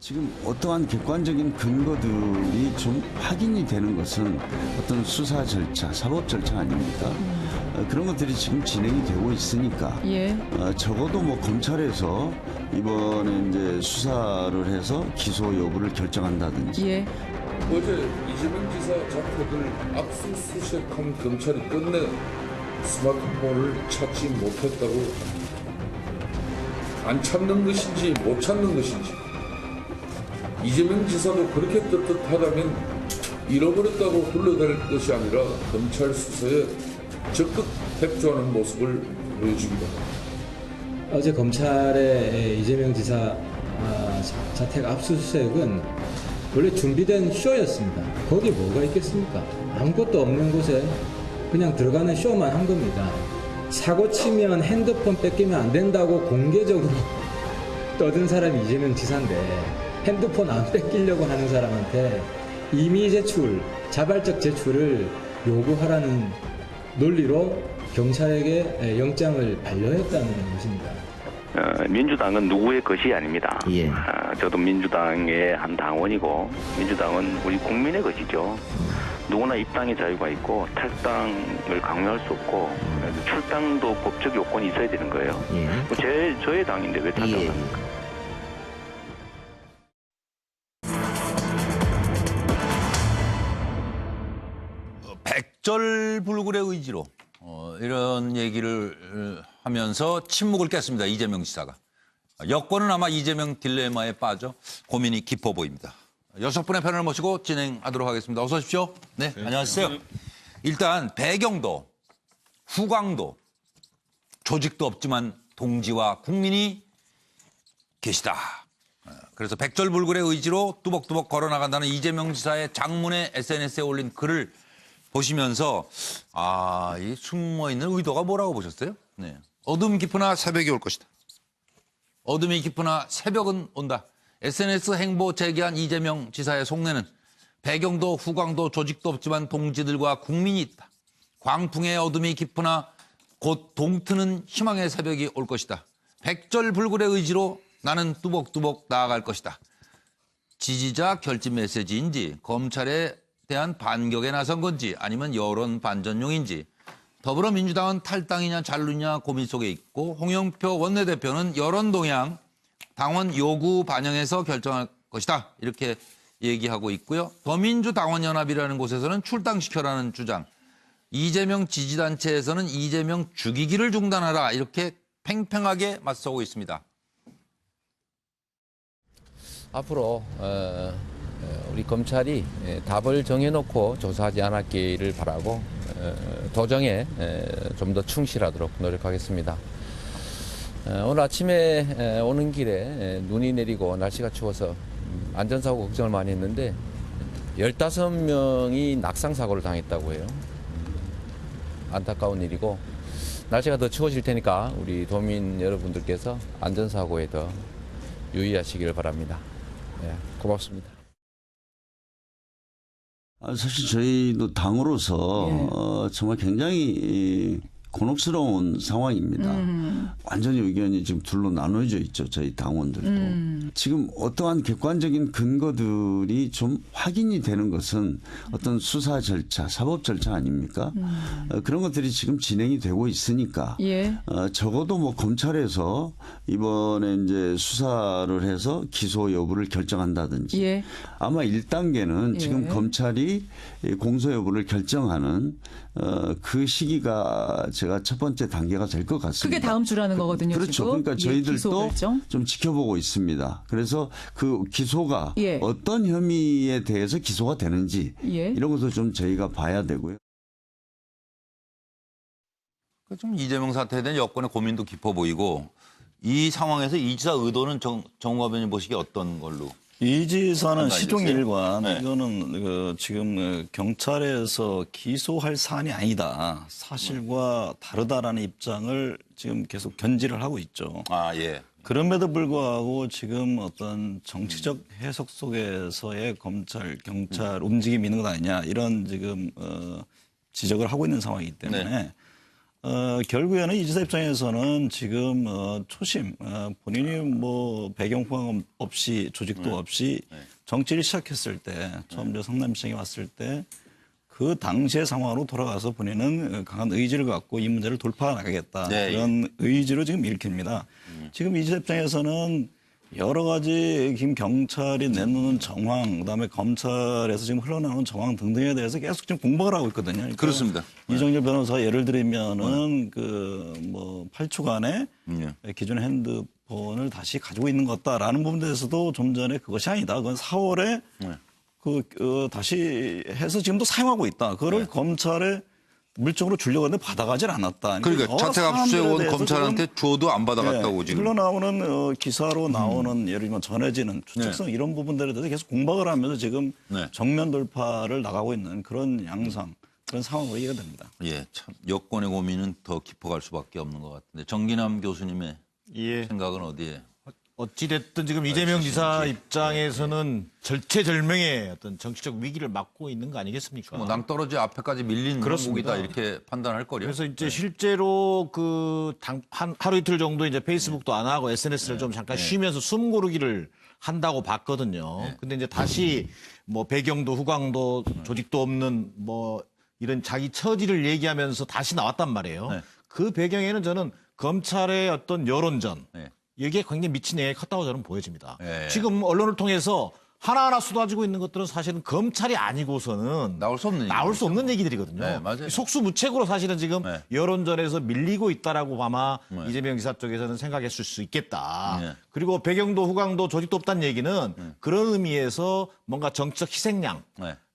지금 어떠한 객관적인 근거들이 좀 확인이 되는 것은 어떤 수사 절차, 사법 절차 아닙니까? 그런 것들이 지금 진행이 되고 있으니까 예. 적어도 뭐 검찰에서 이번에 이제 수사를 해서 기소 여부를 결정한다든지 예. 어제 이재명 지사 자택을 압수수색한 경찰이 끝내 스마트폰을 찾지 못했다고 합니다. 안 찾는 것인지 못 찾는 것인지 이재명 지사도 그렇게 떳떳하다면 잃어버렸다고 흘러갈 것이 아니라 검찰 수사에 적극 협조하는 모습을 보여주기도 합니다. 어제 검찰의 이재명 지사 자택 압수수색은 원래 준비된 쇼였습니다. 거기 뭐가 있겠습니까? 아무것도 없는 곳에 그냥 들어가는 쇼만 한 겁니다. 사고 치면 핸드폰 뺏기면 안 된다고 공개적으로 떠든 사람이 이재명 지사인데 핸드폰 안 뺏기려고 하는 사람한테 임의 제출, 자발적 제출을 요구하라는 논리로 경찰에게 영장을 반려했다는 것입니다. 민주당은 누구의 것이 아닙니다. 예. 저도 민주당의 한 당원이고 민주당은 우리 국민의 것이죠. 누구나 입당의 자유가 있고 탈당을 강요할 수 없고 출당도 법적 요건이 있어야 되는 거예요. 예. 저의 당인데 왜 탈당을 예. 합니까? 백절불굴의 의지로 이런 얘기를 하면서 침묵을 깼습니다. 이재명 지사가. 여권은 아마 이재명 딜레마에 빠져 고민이 깊어 보입니다. 6분의 패널을 모시고 진행하도록 하겠습니다. 어서 오십시오. 네, 안녕하세요. 일단 배경도 후광도 조직도 없지만 동지와 국민이 계시다. 그래서 백절불굴의 의지로 뚜벅뚜벅 걸어나간다는 이재명 지사의 장문의 SNS에 올린 글을 보시면서 이 숨어있는 의도가 뭐라고 보셨어요? 네. 어둠 깊으나 새벽이 올 것이다. 어둠이 깊으나 새벽은 온다. SNS 행보 제기한 이재명 지사의 속내는 배경도 후광도 조직도 없지만 동지들과 국민이 있다. 광풍의 어둠이 깊으나 곧 동트는 희망의 새벽이 올 것이다. 백절불굴의 의지로 나는 뚜벅뚜벅 나아갈 것이다. 지지자 결집 메시지인지 검찰에 대한 반격에 나선 건지 아니면 여론 반전용인지 더불어민주당은 탈당이냐 잔류냐 고민 속에 있고 홍영표 원내대표는 여론 동향 당원 요구 반영해서 결정할 것이다 이렇게 얘기하고 있고요. 더민주당원연합이라는 곳에서는 출당시켜라는 주장, 이재명 지지단체에서는 이재명 죽이기를 중단하라 이렇게 팽팽하게 맞서고 있습니다. 앞으로 우리 검찰이 답을 정해놓고 조사하지 않았기를 바라고 도정에 좀 더 충실하도록 노력하겠습니다. 오늘 아침에 오는 길에 눈이 내리고 날씨가 추워서 안전사고 걱정을 많이 했는데 15명이 낙상사고를 당했다고 해요. 안타까운 일이고 날씨가 더 추워질 테니까 우리 도민 여러분들께서 안전사고에 더 유의하시기를 바랍니다. 고맙습니다. 사실 저희도 당으로서 정말 굉장히 곤혹스러운 상황입니다. 완전히 의견이 지금 둘로 나눠져 있죠. 저희 당원들도. 지금 어떠한 객관적인 근거들이 좀 확인이 되는 것은 어떤 수사 절차, 사법 절차 아닙니까? 그런 것들이 지금 진행이 되고 있으니까 예. 적어도 뭐 검찰에서 이번에 이제 수사를 해서 기소 여부를 결정한다든지 예. 아마 1단계는 지금 검찰이 공소 여부를 결정하는 그 시기가 제가 첫 번째 단계가 될 것 같습니다. 그게 다음 주라는 거거든요. 그렇죠. 지금. 그러니까 저희들도 기소 결정. 좀 지켜보고 있습니다. 그래서 그 기소가 예. 어떤 혐의에 대해서 기소가 되는지 예. 이런 것도 좀 저희가 봐야 되고요. 좀 이재명 사태에 대한 여권의 고민도 깊어 보이고 이 상황에서 이 지사 의도는 정우갑 의원님 보시기에 어떤 걸로? 이 지사는 시종일관 네. 이거는 지금 경찰에서 기소할 사안이 아니다. 사실과 다르다라는 입장을 지금 계속 견지를 하고 있죠. 예. 그럼에도 불구하고 지금 어떤 정치적 해석 속에서의 검찰, 경찰 움직임이 있는 것 아니냐 이런 지금 지적을 하고 있는 상황이기 때문에 결국에는 이 지사 입장에서는 지금 초심, 본인이 뭐 배경 후광 없이 조직도 없이 정치를 시작했을 때 처음 저 성남시장에 왔을 때 그 당시의 상황으로 돌아가서 본인은 강한 의지를 갖고 이 문제를 돌파하겠다. 네, 그런 의지로 지금 일킵니다. 지금 이 지사 입장에서는 여러 가지 지금 경찰이 내놓는 정황, 그다음에 검찰에서 지금 흘러나오는 정황 등등에 대해서 계속 지금 공부를 하고 있거든요. 그러니까 그렇습니다. 이정열 변호사 예를 들면은 그 뭐 8초간에 기존의 핸드폰을 다시 가지고 있는 것 같다라는 부분에 대해서도 좀 전에 그것이 아니다. 그건 4월에 다시 해서 지금도 사용하고 있다. 그거를 검찰에 물적으로 주려고 했는데 받아가질 않았다. 그러니까 자택 압수수색은 검찰한테 줘도 안 받아갔다고 지금. 흘러나오는 기사로 나오는 예를 들면 전해지는 추측성 이런 부분들에 대해서 계속 공박을 하면서 지금 정면 돌파를 나가고 있는 그런 양상, 그런 상황으로 이해가 됩니다. 예, 참 여권의 고민은 더 깊어갈 수밖에 없는 것 같은데 정기남 교수님의 생각은 어디에? 어찌됐든 지금 이재명 지사 입장에서는 절체절명의 어떤 정치적 위기를 맞고 있는 거 아니겠습니까? 뭐 낭떠러지 앞에까지 밀린 그렇습니다. 목이다 이렇게 판단할 거리요. 그래서 이제 실제로 하루 이틀 정도 이제 페이스북도 안 하고 SNS를 좀 잠깐 쉬면서 숨 고르기를 한다고 봤거든요. 근데 이제 다시 뭐 배경도 후광도 조직도 없는 뭐 이런 자기 처지를 얘기하면서 다시 나왔단 말이에요. 그 배경에는 저는 검찰의 어떤 여론전 여기에 굉장히 미친 영향이 컸다고 저는 보여집니다. 지금 언론을 통해서 하나하나 쏟아지고 있는 것들은 사실은 검찰이 아니고서는 나올 수 없는 얘기들이거든요. 네, 맞아요. 속수무책으로 사실은 지금 여론전에서 밀리고 있다라고 아마 이재명 지사 쪽에서는 생각했을 수 있겠다. 그리고 배경도 후광도 조직도 없다는 얘기는 그런 의미에서 뭔가 정치적 희생양.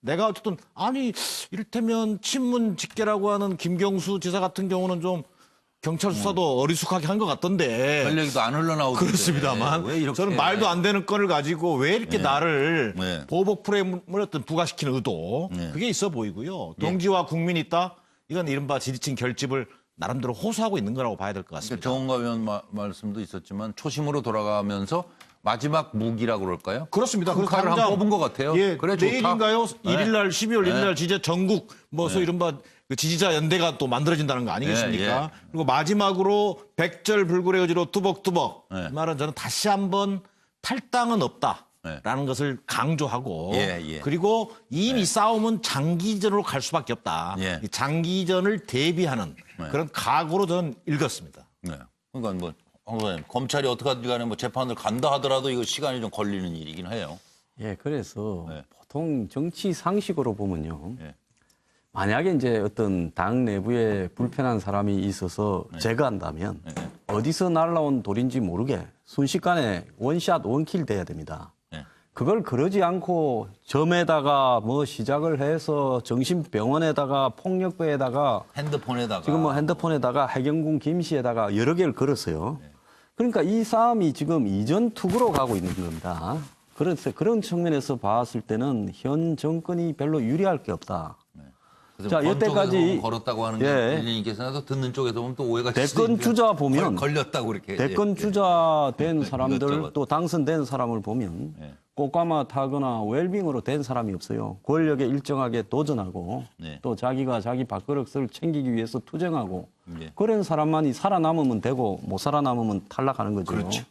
내가 어쨌든 아니 이를테면 친문 직계라고 하는 김경수 지사 같은 경우는 좀 경찰 수사도 어리숙하게 한 것 같던데. 전력도 안 흘러나오고. 그렇습니다만. 왜 이렇게. 저는 말도 안 되는 건을 가지고 왜 이렇게 나를 보복 프레임을 어떤 부과시키는 의도. 그게 있어 보이고요. 동지와 국민이 있다. 이건 이른바 지지층 결집을 나름대로 호소하고 있는 거라고 봐야 될 것 같습니다. 정원가 의원 말씀도 있었지만 초심으로 돌아가면서 마지막 무기라고 그럴까요? 그렇습니다. 그 칼을 한 뽑은 것 같아요. 예, 그래, 좋다. 내일인가요? 1일 날 12월 1일 날 진짜 전국 소위 이른바 그 지지자 연대가 또 만들어진다는 거 아니겠습니까? 그리고 마지막으로 백절불굴의 의지로 뚜벅뚜벅. 이 말은 저는 다시 한번 탈당은 없다라는 것을 강조하고 그리고 이미 싸움은 장기전으로 갈 수밖에 없다. 이 장기전을 대비하는 그런 각오로 저는 읽었습니다. 그러니까 뭐 검찰이 어떻게 하든 간에 뭐 재판을 간다 하더라도 이거 시간이 좀 걸리는 일이긴 해요. 예, 그래서 보통 정치 상식으로 보면요. 만약에 이제 어떤 당 내부에 불편한 사람이 있어서 제거한다면 어디서 날라온 돌인지 모르게 순식간에 원샷 원킬 돼야 됩니다. 그걸 그러지 않고 점에다가 뭐 시작을 해서 정신병원에다가 폭력배에다가 핸드폰에다가 지금 뭐 핸드폰에다가 해경군 김씨에다가 여러 개를 걸었어요. 그러니까 이 싸움이 지금 이전 투구로 가고 있는 겁니다. 그래서 그런 측면에서 봤을 때는 현 정권이 별로 유리할 게 없다. 자, 여태까지 걸었다고 하는 게 일리님께서도 듣는 쪽에서 보면 또 오해가 대권 주자 보면 걸렸다고 이렇게 대권 주자 된 사람들 또 당선된 사람을 보면 꽃가마 타거나 웰빙으로 된 사람이 없어요. 권력에 일정하게 도전하고 또 자기가 자기 밥그릇을 챙기기 위해서 투쟁하고 그런 사람만이 살아남으면 되고 못 살아남으면 탈락하는 거죠. 그렇죠.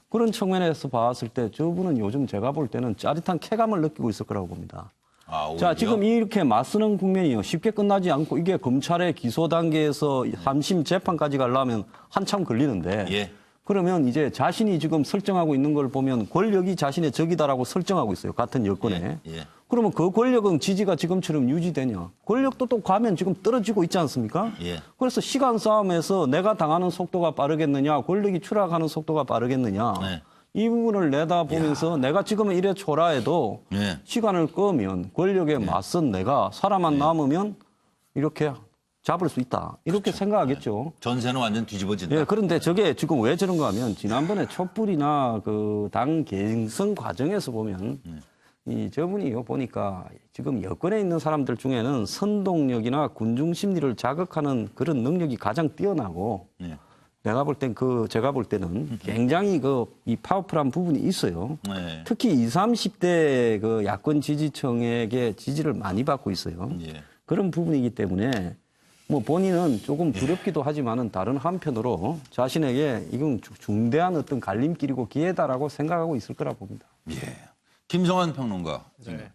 그런 측면에서 봤을 때 저분은 요즘 제가 볼 때는 짜릿한 쾌감을 느끼고 있을 거라고 봅니다. 자, 지금 이렇게 맞서는 국면이요. 쉽게 끝나지 않고 이게 검찰의 기소 단계에서 3심 재판까지 가려면 한참 걸리는데 그러면 이제 자신이 지금 설정하고 있는 걸 보면 권력이 자신의 적이다라고 설정하고 있어요. 같은 여건에. 그러면 그 권력은 지지가 지금처럼 유지되냐. 권력도 또 가면 지금 떨어지고 있지 않습니까? 그래서 시간 싸움에서 내가 당하는 속도가 빠르겠느냐, 권력이 추락하는 속도가 빠르겠느냐. 이 부분을 내다보면서 내가 지금은 이래 초라해도 시간을 끄면 권력에 맞선 내가 살아만 남으면 이렇게 잡을 수 있다. 이렇게 생각하겠죠. 전세는 완전 뒤집어진다. 그런데 저게 지금 왜 저런가 하면 지난번에 촛불이나 그 당 경선 과정에서 보면 이 저분이요 보니까 지금 여권에 있는 사람들 중에는 선동력이나 군중 심리를 자극하는 그런 능력이 가장 뛰어나고 제가 볼 때는 굉장히 이 파워풀한 부분이 있어요. 특히 20, 30대 그 야권 지지층에게 지지를 많이 받고 있어요. 그런 부분이기 때문에 뭐 본인은 조금 두렵기도 하지만은 다른 한편으로 자신에게 이건 중대한 어떤 갈림길이고 기회다라고 생각하고 있을 거라 봅니다. 예. 김성환 평론가. 네.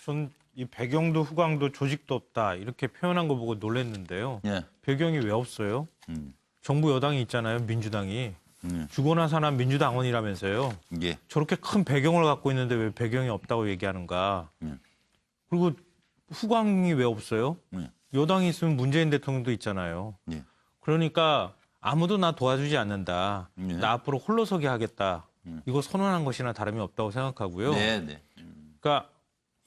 전 이 배경도 후광도 조직도 없다 이렇게 표현한 거 보고 놀랐는데요. 예. 배경이 왜 없어요? 정부 여당이 있잖아요. 민주당이. 죽어나 사나 민주당원이라면서요. 예. 저렇게 큰 배경을 갖고 있는데 왜 배경이 없다고 얘기하는가. 그리고 후광이 왜 없어요? 여당이 있으면 문재인 대통령도 있잖아요. 예. 그러니까 아무도 나 도와주지 않는다. 예. 나 앞으로 홀로서기 하겠다. 이거 선언한 것이나 다름이 없다고 생각하고요. 네, 네. 그러니까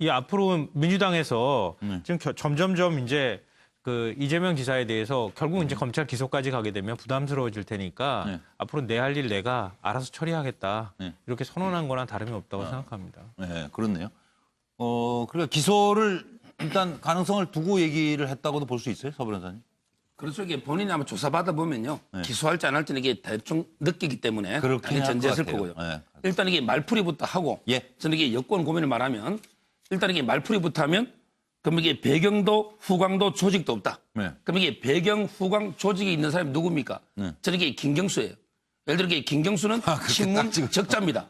이 앞으로 민주당에서 지금 점점점 이제 그 이재명 지사에 대해서 결국 이제 검찰 기소까지 가게 되면 부담스러워질 테니까 네. 앞으로 내 할 일 내가 알아서 처리하겠다. 네. 이렇게 선언한 거나 다름이 없다고 생각합니다. 네, 그렇네요. 그러니까 기소를 일단 가능성을 두고 얘기를 했다고도 볼 수 있어요, 서 변호사님? 그렇죠. 이게 본인이 아마 조사받아 보면요. 네. 기소할지 안 할지는 이게 대충 느끼기 때문에 그렇게 당연히 전제했을 거고요. 네. 일단 이게 말풀이부터 하고 예. 저는 이게 여권 고민을 말하면 일단 이게 말풀이부터 하면 그럼 이게 배경도 후광도 조직도 없다. 네. 그럼 이게 배경, 후광, 조직이 있는 사람이 누굽니까? 네. 저는 이게 김경수예요. 예를 들어 이게 김경수는 신문 적자입니다.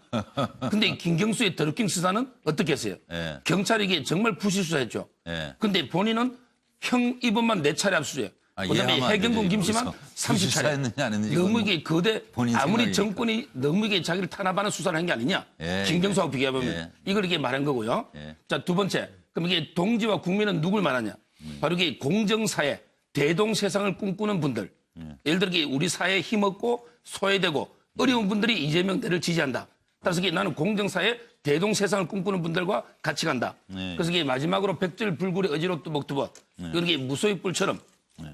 근데 이 김경수의 드루킹 수사는 어떻게 했어요? 네. 경찰이 이게 정말 부실 수사했죠. 네. 근데 본인은 형 이번만 4차례 압수해요. 그다음에 이해하면 안 해경군 되죠. 김씨만 여기서 30차례. 수사했느냐 안 했느냐 너무 이건 이게 거대 본인 아무리 생각이니까. 정권이 너무 이게 자기를 탄압하는 수사를 한 게 아니냐. 예, 김경수하고 비교해보면 예. 이걸 이게 말한 거고요. 예. 자, 두 번째. 그럼 이게 동지와 국민은 누굴 말하냐. 바로 이게 공정사회, 대동세상을 꿈꾸는 분들. 예를 들어 이게 우리 사회에 힘없고 소외되고 어려운 분들이 이재명대를 지지한다. 따라서 이게 나는 공정사회, 대동세상을 꿈꾸는 분들과 같이 간다. 네. 그래서 이게 마지막으로 백절불굴의 의지로 뚜벅뚜벅. 이게 무소의 뿔처럼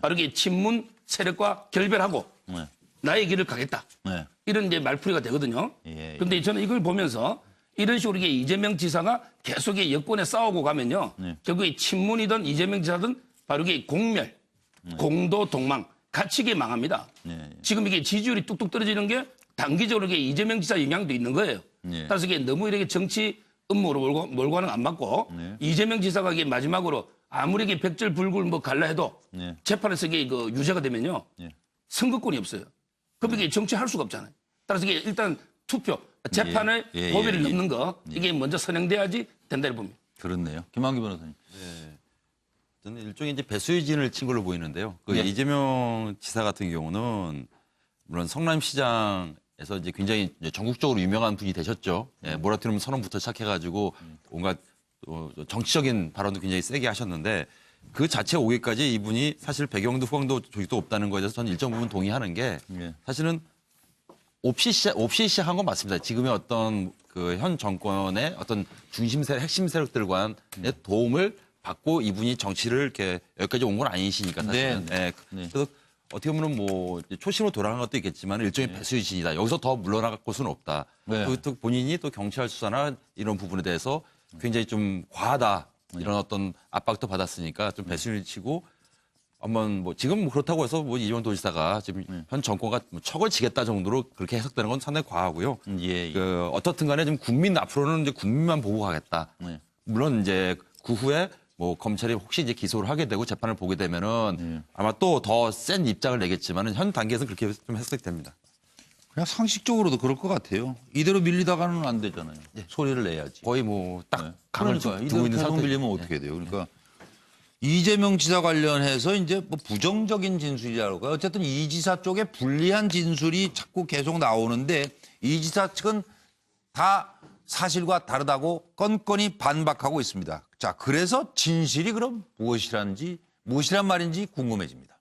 바로 이게 친문 세력과 결별하고 네. 나의 길을 가겠다. 네. 이런 이제 말풀이가 되거든요. 예. 그런데 저는 이걸 보면서 이런 식으로 이게 이재명 지사가 계속 여권에 싸우고 가면요. 네. 결국에 친문이든 이재명 지사든 바로 이게 공멸, 공도 동망, 같이 이게 망합니다. 네. 지금 이게 지지율이 뚝뚝 떨어지는 게 단기적으로 이게 이재명 지사 영향도 있는 거예요. 네. 따라서 이게 너무 이렇게 정치 음모로 몰고 가는 거 안 맞고 네. 이재명 지사가 이게 마지막으로 아무리 이게 백절불굴 뭐 갈라 해도 네. 재판에서 이게 그 유죄가 되면요. 네. 선거권이 없어요. 그럼 이게 정치할 수가 없잖아요. 따라서 이게 일단 투표, 재판의 예, 예, 고비를 예. 넘는 거 이게 먼저 선행돼야지 된다고 봅니다. 그렇네요. 김한기 변호사님. 저는 일종의 이제 배수진을 친 걸로 보이는데요. 그 네. 이재명 지사 같은 경우는 물론 성남시장에서 이제 굉장히 이제 전국적으로 유명한 분이 되셨죠. 예, 모라토리움 선언부터 시작해가지고 온갖 정치적인 발언도 굉장히 세게 하셨는데 그 자체 오기까지 이분이 사실 배경도 후광도 조직도 없다는 거에 대해서 저는 일정 부분 동의하는 게 사실은 없이 시작한 건 맞습니다. 지금의 어떤 그 현 정권의 어떤 핵심 세력들과의 도움을 받고 이분이 정치를 이렇게 여기까지 온 건 아니시니까 사실은. 네. 네. 그래서 어떻게 보면 뭐 이제 초심으로 돌아간 것도 있겠지만 일종의 배수진이다. 여기서 더 물러나갈 곳은 없다. 네. 또 본인이 또 경찰 수사나 이런 부분에 대해서 굉장히 좀 과하다. 이런 어떤 압박도 받았으니까 좀 배수진을 치고 한번 뭐 지금 뭐 그렇다고 해서 뭐 이재명 도지사가 지금 현 정권과 뭐 척을 지겠다 정도로 그렇게 해석되는 건 상당히 과하고요. 예. 그 어떻든 간에 좀 앞으로는 이제 국민만 보고 가겠다. 물론 이제 그 후에 뭐 검찰이 혹시 이제 기소를 하게 되고 재판을 보게 되면은 아마 또 더 센 입장을 내겠지만은 현 단계에서는 그렇게 좀 해석이 됩니다. 그냥 상식적으로도 그럴 것 같아요. 이대로 밀리다가는 안 되잖아요. 소리를 내야지. 거의 뭐 딱 강을 그러니까 두고 이대로 있는 계속 상태. 밀리면 어떻게 돼요? 그러니까 이재명 지사 관련해서 이제 뭐 부정적인 진술이라고 어쨌든 이 지사 쪽에 불리한 진술이 자꾸 계속 나오는데 이 지사 측은 다 사실과 다르다고 건건히 반박하고 있습니다. 자, 그래서 진실이 그럼 무엇이란 말인지 궁금해집니다.